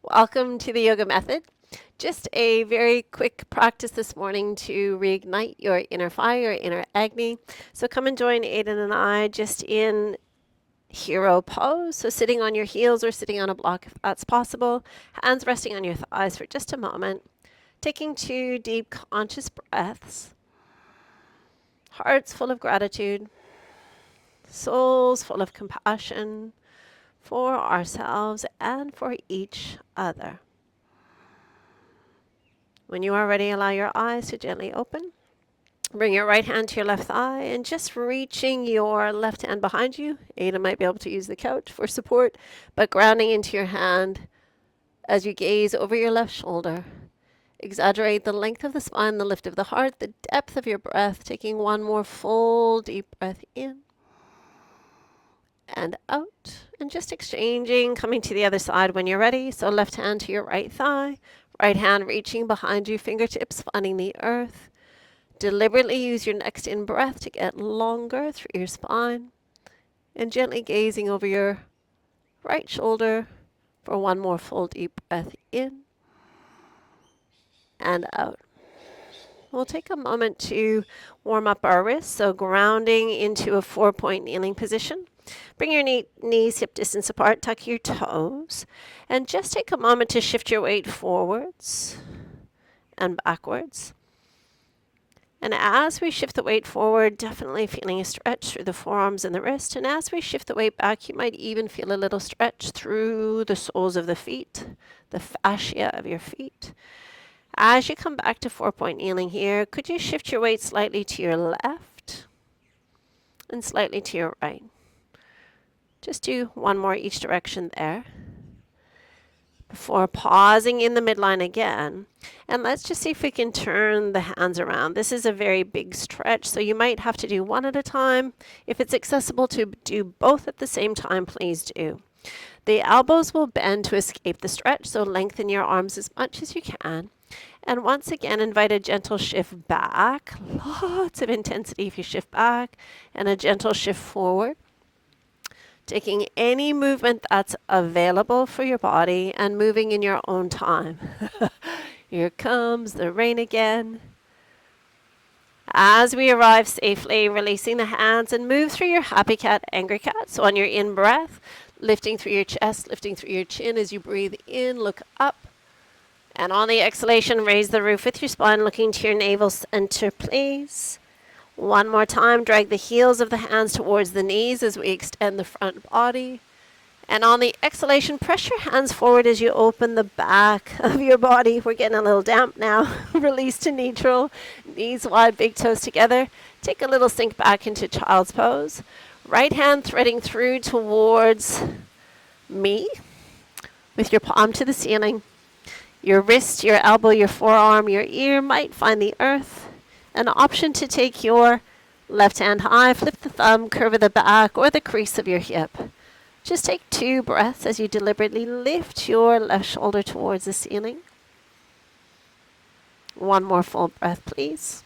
Welcome to the yoga method. Just a very quick practice this morning to reignite your inner fire, inner Agni. So come and join Aden and I just in hero pose. So sitting on your heels or sitting on a block if that's possible. Hands resting on your thighs for just a moment. Taking 2 deep conscious breaths. Hearts full of gratitude. Souls full of compassion for ourselves and for each other. When you are ready, allow your eyes to gently open. Bring your right hand to your left thigh and just reaching your left hand behind you. Ada might be able to use the couch for support, but grounding into your hand as you gaze over your left shoulder. Exaggerate the length of the spine, the lift of the heart, the depth of your breath, taking one more full deep breath in and out. And just exchanging, coming to the other side when you're ready. So left hand to your right thigh, right hand reaching behind you, fingertips finding the earth. Deliberately use your next in breath to get longer through your spine. And gently gazing over your right shoulder for one more full deep breath in and out. We'll take a moment to warm up our wrists. So grounding into a 4-point kneeling position. Bring your knees hip distance apart, tuck your toes, and just take a moment to shift your weight forwards and backwards. And as we shift the weight forward, definitely feeling a stretch through the forearms and the wrist. And as we shift the weight back, you might even feel a little stretch through the soles of the feet, the fascia of your feet. As you come back to 4-point kneeling here, could you shift your weight slightly to your left and slightly to your right? Just do one more each direction there before pausing in the midline again. And let's just see if we can turn the hands around. This is a very big stretch, so you might have to do one at a time. If it's accessible to do both at the same time, please do. The elbows will bend to escape the stretch, so lengthen your arms as much as you can. And once again, invite a gentle shift back. Lots of intensity if you shift back, and a gentle shift forward. Taking any movement that's available for your body and moving in your own time. Here comes the rain again. As we arrive safely, releasing the hands and move through your happy cat, angry cat. So on your in-breath, lifting through your chest, lifting through your chin as you breathe in, look up. And on the exhalation, raise the roof with your spine, looking to your navel center, please. One more time, drag the heels of the hands towards the knees as we extend the front body. And on the exhalation, press your hands forward as you open the back of your body. We're getting a little damp now. Release to neutral, knees wide, big toes together. Take a little sink back into child's pose. Right hand threading through towards me with your palm to the ceiling. Your wrist, your elbow, your forearm, your ear might find the earth. An option to take your left hand high, flip the thumb, curve of the back, or the crease of your hip. Just take 2 breaths as you deliberately lift your left shoulder towards the ceiling. One more full breath, please.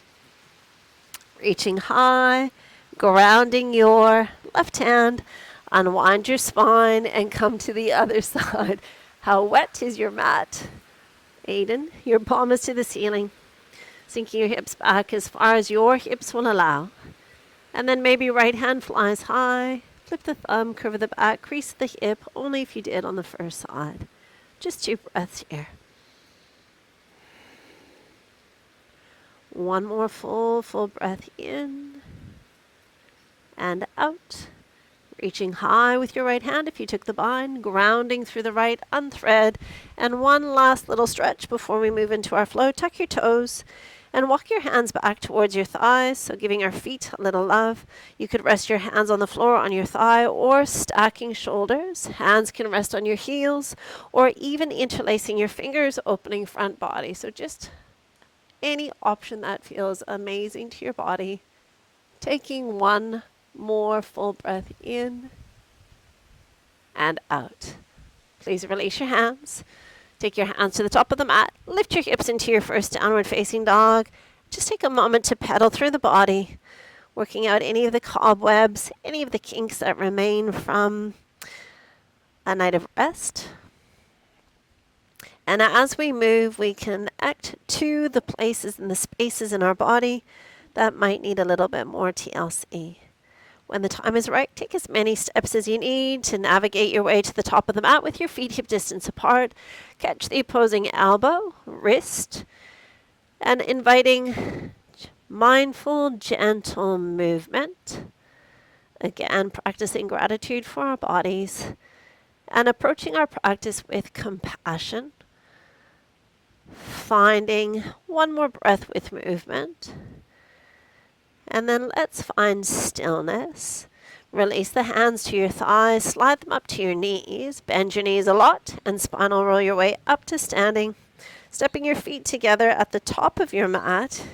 Reaching high, grounding your left hand, unwind your spine, and come to the other side. How wet is your mat? Aden, your palm is to the ceiling. Sinking your hips back as far as your hips will allow. And then maybe right hand flies high. Flip the thumb, curve of the back, crease the hip, only if you did on the first side. Just 2 breaths here. One more full breath in and out. Reaching high with your right hand if you took the bind, grounding through the right, unthread. And one last little stretch before we move into our flow. Tuck your toes and walk your hands back towards your thighs, so giving our feet a little love. You could rest your hands on the floor on your thigh or stacking shoulders. Hands can rest on your heels or even interlacing your fingers, opening front body. So just any option that feels amazing to your body. Taking one more full breath in and out. Please release your hands. Take your hands to the top of the mat. Lift your hips into your first downward facing dog. Just take a moment to pedal through the body, working out any of the cobwebs, any of the kinks that remain from a night of rest. And as we move, we connect to the places and the spaces in our body that might need a little bit more TLC. When the time is right, take as many steps as you need to navigate your way to the top of the mat with your feet hip distance apart. Catch the opposing elbow, wrist, and inviting mindful, gentle movement. Again, practicing gratitude for our bodies and approaching our practice with compassion. Finding one more breath with movement. And then let's find stillness. Release the hands to your thighs, slide them up to your knees, bend your knees a lot, and spinal roll your way up to standing. Stepping your feet together at the top of your mat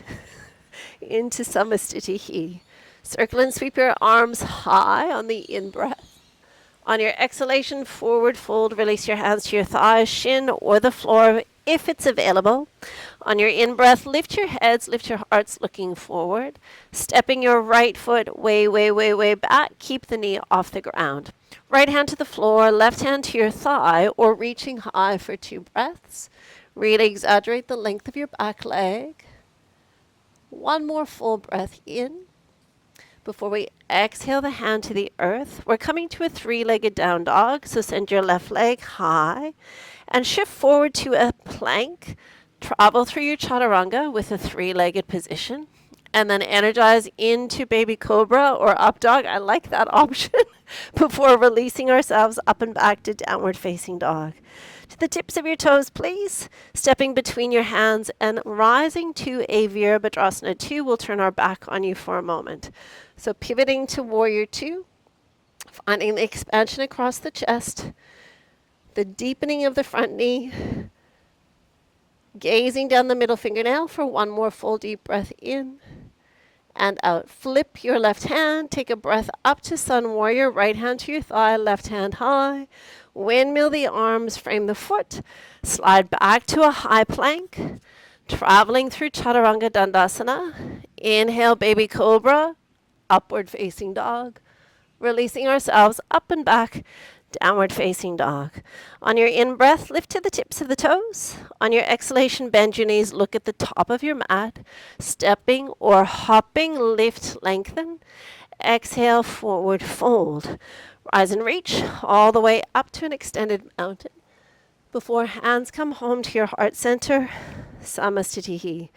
into Samastitihi. Circle and sweep your arms high on the in-breath. On your exhalation, forward fold, release your hands to your thighs, shin, or the floor if it's available. On your in-breath, lift your heads, lift your hearts looking forward. Stepping your right foot way back. Keep the knee off the ground. Right hand to the floor, left hand to your thigh, or reaching high for 2 breaths. Really exaggerate the length of your back leg. One more full breath in. Before we exhale the hand to the earth, we're coming to a 3-legged down dog. So send your left leg high and shift forward to a plank. Travel through your chaturanga with a 3-legged position. And then energize into baby cobra or up dog. I like that option. Before releasing ourselves up and back to downward facing dog. To the tips of your toes, please. Stepping between your hands and rising to a Virabhadrasana 2. We'll turn our back on you for a moment. So pivoting to warrior 2. Finding the expansion across the chest. The deepening of the front knee. Gazing down the middle fingernail for one more full deep breath in and out. Flip your left hand. Take a breath up to sun warrior. Right hand to your thigh. Left hand high. Windmill the arms. Frame the foot. Slide back to a high plank. Traveling through chaturanga dandasana. Inhale baby cobra. Upward facing dog. Releasing ourselves up and back. Downward facing dog. On your in-breath, lift to the tips of the toes. On your exhalation, bend your knees, look at the top of your mat. Stepping or hopping, lift, lengthen. Exhale, forward fold. Rise and reach all the way up to an extended mountain. Before hands come home to your heart center, Samastitihi.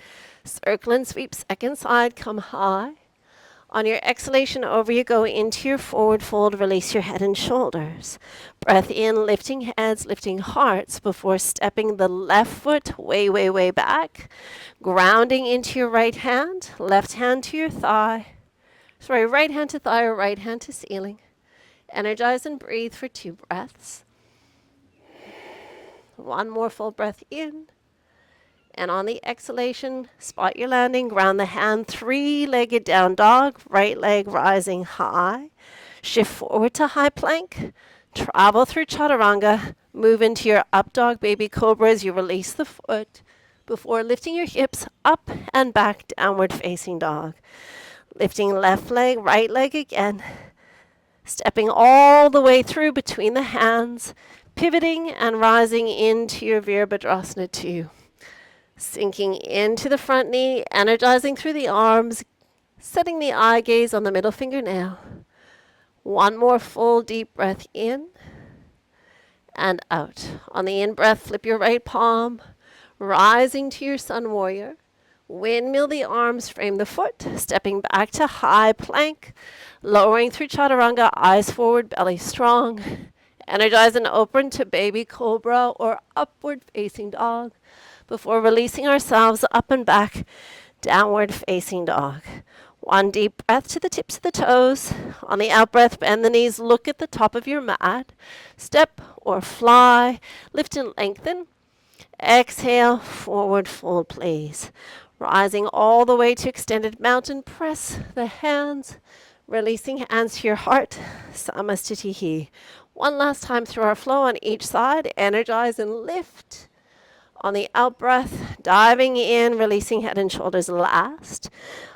Circle and sweep, second side, come high. On your exhalation, over you go into your forward fold. Release your head and shoulders. Breath in, lifting heads, lifting hearts before stepping the left foot way back. Grounding into your right hand, left hand to your thigh. Sorry, right hand to thigh or right hand to ceiling. Energize and breathe for 2 breaths. One more full breath in. And on the exhalation, spot your landing, ground the hand, 3-legged down dog, right leg rising high. Shift forward to high plank, travel through chaturanga, move into your up dog, baby cobra as you release the foot before lifting your hips up and back, downward facing dog. Lifting left leg, right leg again, stepping all the way through between the hands, pivoting and rising into your Virabhadrasana 2. Sinking into the front knee, energizing through the arms, setting the eye gaze on the middle fingernail. One more full deep breath in and out. On the in-breath, flip your right palm, rising to your sun warrior. Windmill the arms, frame the foot, stepping back to high plank, lowering through chaturanga, eyes forward, belly strong. Energize and open to baby cobra or upward facing dog. Before releasing ourselves up and back, downward facing dog. One deep breath to the tips of the toes. On the out breath, bend the knees, look at the top of your mat. Step or fly, lift and lengthen. Exhale, forward fold, please. Rising all the way to extended mountain, press the hands, releasing hands to your heart, Samastitihi. One last time through our flow on each side, energize and lift. On the out breath, diving in, releasing head and shoulders last.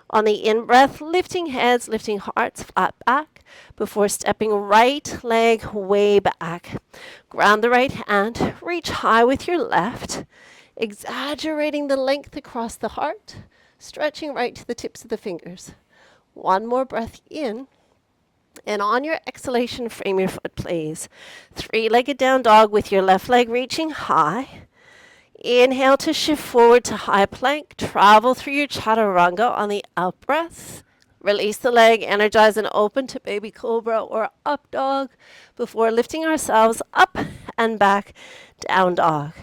On the in breath, lifting heads, lifting hearts, flat back. before stepping right leg way back. Ground the right hand, reach high with your left, exaggerating the length across the heart, stretching right to the tips of the fingers. One more breath in. And on your exhalation, frame your foot, please. Three-legged down dog with your left leg reaching high. Inhale to shift forward to high plank. Travel through your chaturanga on the out breath. Release the leg, energize and open to baby cobra or up dog before lifting ourselves up and back, down dog.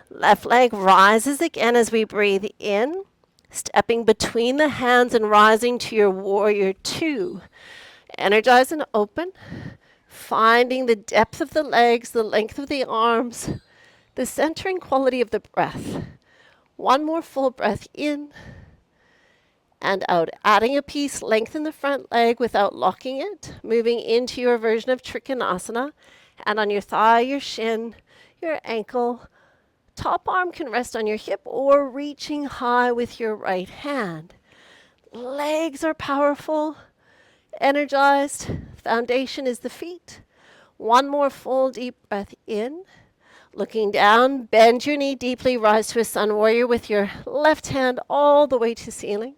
Left leg rises again as we breathe in, stepping between the hands and rising to your warrior two. Energize and open, finding the depth of the legs, the length of the arms, the centering quality of the breath. One more full breath in and out. Adding a piece, lengthen the front leg without locking it, moving into your version of Trikonasana. And on your thigh, your shin, your ankle, top arm can rest on your hip or reaching high with your right hand. Legs are powerful. Energized, foundation is the feet. One more full deep breath in. Looking down, bend your knee deeply, rise to a sun warrior with your left hand all the way to ceiling.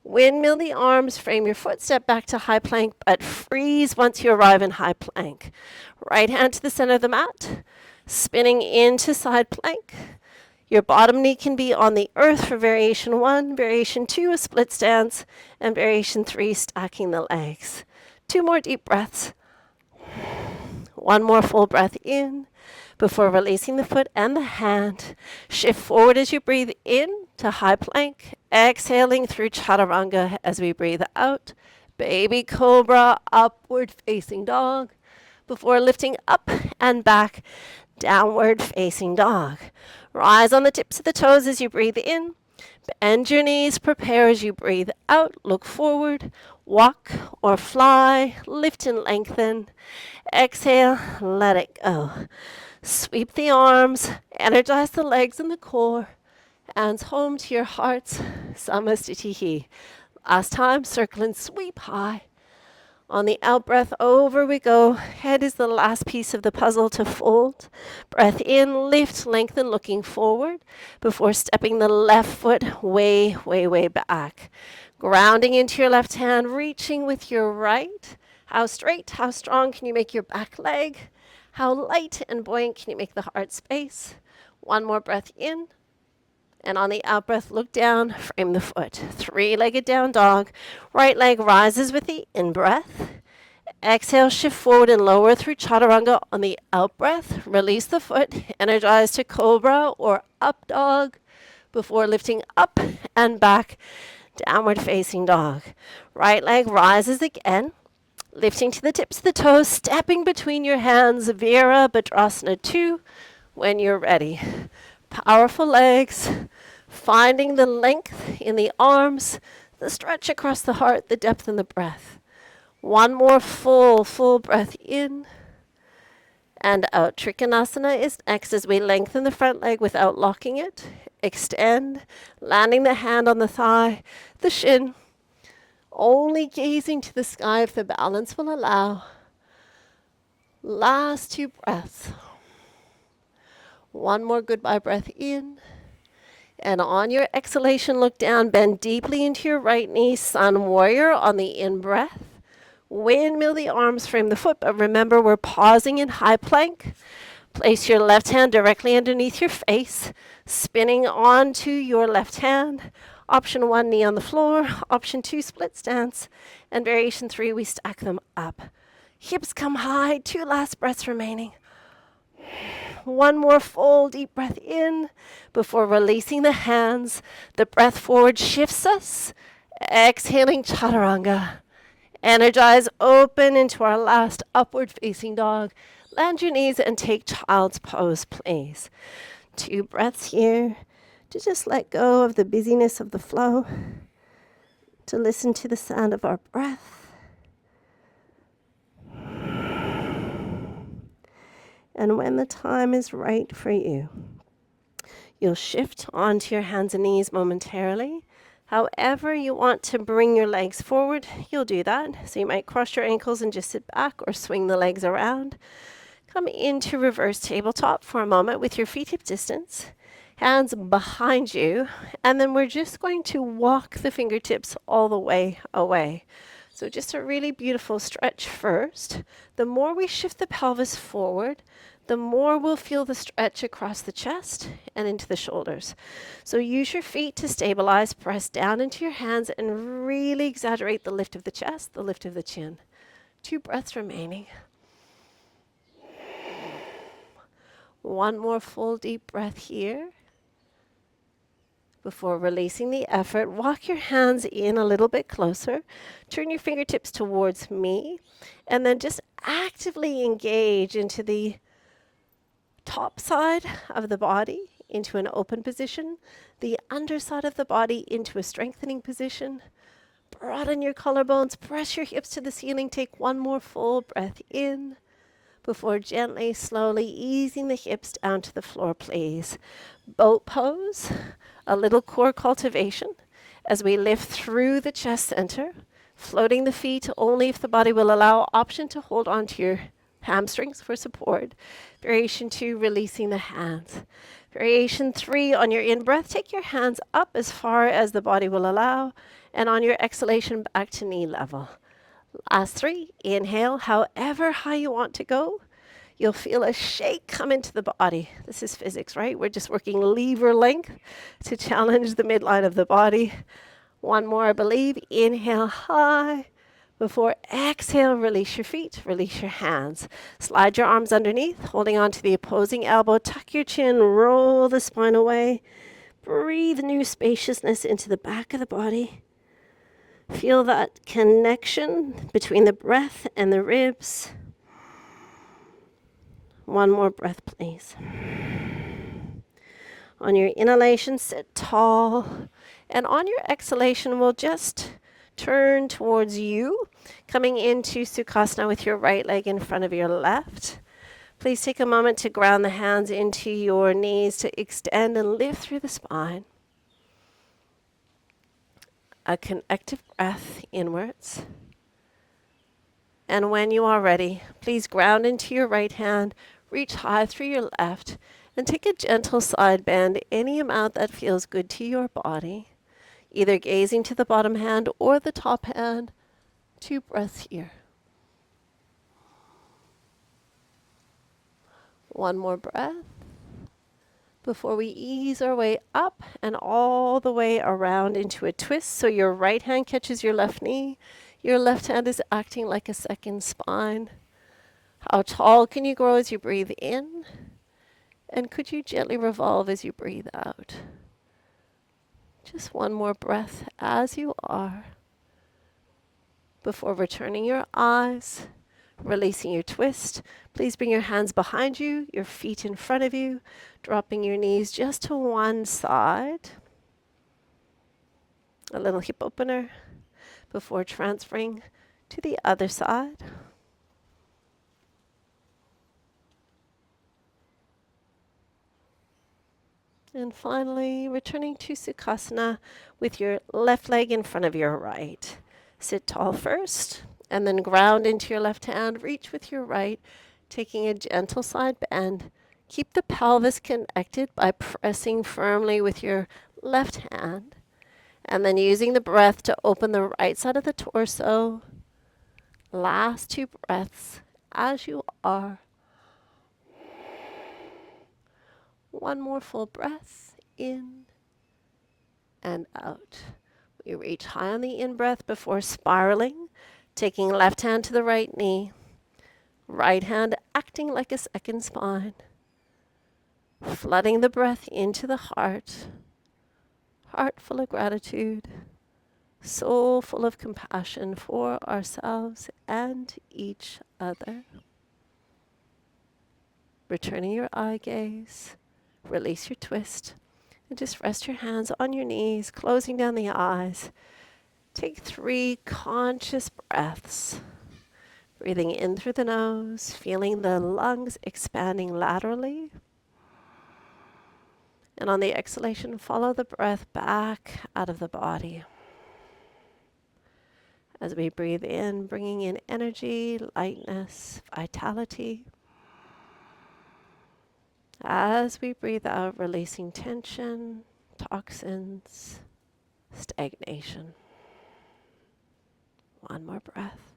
Windmill the arms, frame your foot, step back to high plank, but freeze once you arrive in high plank. Right hand to the center of the mat, spinning into side plank. Your bottom knee can be on the earth for variation 1, variation 2, a split stance, and variation 3, stacking the legs. 2 more deep breaths. One more full breath in before releasing the foot and the hand. Shift forward as you breathe in to high plank, exhaling through chaturanga as we breathe out. Baby cobra, upward facing dog, before lifting up and back, downward facing dog. Rise on the tips of the toes as you breathe in. Bend your knees, prepare as you breathe out. Look forward, walk or fly, lift and lengthen. Exhale, let it go. Sweep the arms, energize the legs and the core. Hands home to your hearts, Samastitihi. Last time, circle and sweep high. On the out breath, over we go. Head is the last piece of the puzzle to fold. Breath in, lift, lengthen, looking forward before stepping the left foot way, way, way back. Grounding into your left hand, reaching with your right. How straight, how strong can you make your back leg? How light and buoyant can you make the heart space? One more breath in. And on the out breath, look down, frame the foot. Three-legged down dog. Right leg rises with the in-breath. Exhale, shift forward and lower through chaturanga on the out breath. Release the foot, energize to cobra or up dog before lifting up and back, downward facing dog. Right leg rises again, lifting to the tips of the toes, stepping between your hands, Virabhadrasana 2 when you're ready. Powerful legs, finding the length in the arms, the stretch across the heart, the depth in the breath. One more full breath in and out. Trikonasana is next as we lengthen the front leg without locking it. Extend, landing the hand on the thigh, the shin, only gazing to the sky if the balance will allow. Last 2 breaths. One more goodbye breath in. And on your exhalation, look down, bend deeply into your right knee, sun warrior on the in-breath. Windmill the arms, frame the foot, but remember we're pausing in high plank. Place your left hand directly underneath your face, spinning onto your left hand. Option 1, knee on the floor. Option 2, split stance. And variation 3, we stack them up. Hips come high, 2 last breaths remaining. One more full deep breath in before releasing the hands. The breath forward shifts us. Exhaling chaturanga. Energize, open into our last upward facing dog. Land your knees and take child's pose, please. 2 breaths here to just let go of the busyness of the flow, to listen to the sound of our breath. And when the time is right for you, you'll shift onto your hands and knees momentarily However you want to bring your legs forward, you'll do that. So you might cross your ankles and just sit back or swing the legs around. Come into reverse tabletop for a moment with your feet hip distance, hands behind you, and then we're just going to walk the fingertips all the way away. So just a really beautiful stretch first. The more we shift the pelvis forward, the more we'll feel the stretch across the chest and into the shoulders. So use your feet to stabilize, press down into your hands, and really exaggerate the lift of the chest, the lift of the chin. 2 breaths remaining. One more full deep breath here. Before releasing the effort, walk your hands in a little bit closer. Turn your fingertips towards me, and then just actively engage into the top side of the body into an open position, the underside of the body into a strengthening position. Broaden your collarbones, press your hips to the ceiling. Take one more full breath in before gently, slowly easing the hips down to the floor, please. Boat pose, a little core cultivation as we lift through the chest center, floating the feet only if the body will allow. Option to hold on to your hamstrings for support. Variation 2, releasing the hands. Variation 3, on your in-breath, take your hands up as far as the body will allow, and on your exhalation, back to knee level. Last 3, inhale, however high you want to go. You'll feel a shake come into the body. This is physics, right? We're just working lever length to challenge the midline of the body. One more, I believe. Inhale high. Before exhale, release your feet, release your hands. Slide your arms underneath, holding on to the opposing elbow. Tuck your chin, roll the spine away. Breathe new spaciousness into the back of the body. Feel that connection between the breath and the ribs. One more breath, please. On your inhalation, sit tall. And on your exhalation, we'll just turn towards you, coming into Sukhasana with your right leg in front of your left. Please take a moment to ground the hands into your knees to extend and lift through the spine. A connective breath inwards. And when you are ready, please ground into your right hand, reach high through your left, and take a gentle side bend, any amount that feels good to your body, either gazing to the bottom hand or the top hand. 2 breaths here. One more breath before we ease our way up and all the way around into a twist. So your right hand catches your left knee. Your left hand is acting like a second spine. How tall can you grow as you breathe in? And could you gently revolve as you breathe out? Just one more breath as you are. Before returning your eyes, releasing your twist, please bring your hands behind you, your feet in front of you, dropping your knees just to one side. A little hip opener before transferring to the other side. And finally, returning to Sukhasana with your left leg in front of your right. Sit tall first, and then ground into your left hand. Reach with your right, taking a gentle side bend. Keep the pelvis connected by pressing firmly with your left hand. And then using the breath to open the right side of the torso. Last 2 breaths as you are. One more full breath in and out. We reach high on the in-breath before spiraling, taking left hand to the right knee, right hand acting like a second spine, flooding the breath into the heart full of gratitude, soul full of compassion for ourselves and each other. Returning your eye gaze, release your twist, and just rest your hands on your knees, closing down the eyes. Take 3 conscious breaths. Breathing in through the nose, feeling the lungs expanding laterally. And on the exhalation, follow the breath back out of the body. As we breathe in, bringing in energy, lightness, vitality. As we breathe out, releasing tension, toxins, stagnation. One more breath.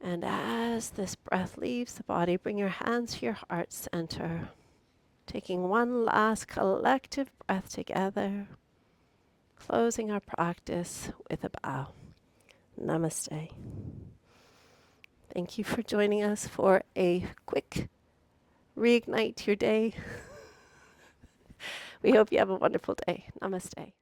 And as this breath leaves the body, bring your hands to your heart center. Taking one last collective breath together. Closing our practice with a bow. Namaste. Thank you for joining us for a quick reignite your day. We hope you have a wonderful day. Namaste.